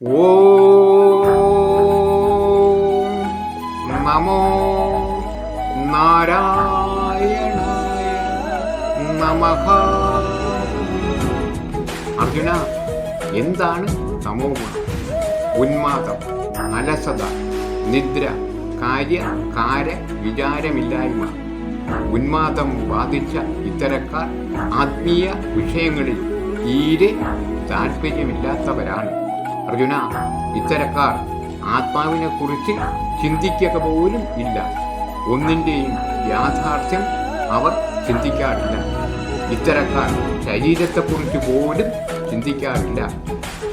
ഓം നമോ നാരായണായ നമഃ. അർജുന, എന്താണ് തമോ ഗുണം? ഉന്മാദം, അലസത, നിദ്ര, കാര വിചാരമില്ലായ്മ. ഉന്മാദം ബാധിച്ച ഇത്തരക്കാർ ആത്മീയ വിഷയങ്ങളിൽ തീരെ താല്പര്യമില്ലാത്തവരാണ്. അർജുന, ഇത്തരക്കാർ ആത്മാവിനെ കുറിച്ച് ചിന്തിക്കുക പോലും ഇല്ല. ഒന്നിൻ്റെയും യാഥാർത്ഥ്യം അവർ ചിന്തിക്കാറില്ല. ഇത്തരക്കാർ ശരീരത്തെക്കുറിച്ച് പോലും ചിന്തിക്കാറില്ല.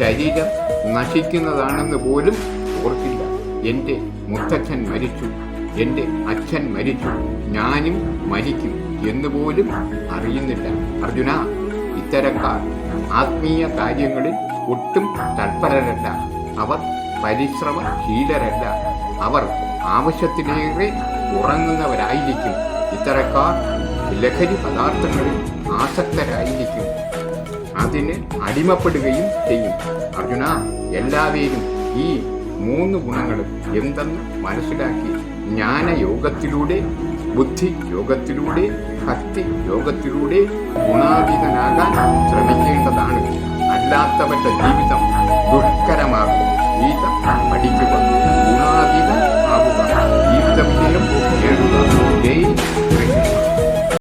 ശരീരം നശിക്കുന്നതാണെന്ന് പോലും ഓർക്കില്ല. എൻ്റെ മുത്തച്ഛൻ മരിച്ചു, എൻ്റെ അച്ഛൻ മരിച്ചു, ഞാനും മരിക്കും എന്നുപോലും അറിയുന്നില്ല. അർജുന, ഇത്തരക്കാർ ആത്മീയ കാര്യങ്ങളിൽ ഒട്ടും തൽപരരല്ല. അവർ പരിശ്രമശീലരല്ല. അവർ ആവശ്യത്തിലേറെ ഉറങ്ങുന്നവരായിരിക്കും. ഇത്തരക്കാർ ലഹരി പദാർത്ഥങ്ങളിൽ ആസക്തരായിരിക്കും. അതിന് അടിമപ്പെടുകയും ചെയ്യും. അർജുന, എല്ലാവരും ഈ 3 ഗുണങ്ങളും എന്തെന്ന് മനസ്സിലാക്കി ജ്ഞാനയോഗത്തിലൂടെ, ബുദ്ധി യോഗത്തിലൂടെ, ഭക്തി യോഗത്തിലൂടെ ഗുണാതീതനാകാൻ ശ്രമിക്കേണ്ടതാണ്. അല്ലാത്തവരുടെ ജീവിതം ദുഷ്കരമാകും. ഗീത പഠിക്കുക.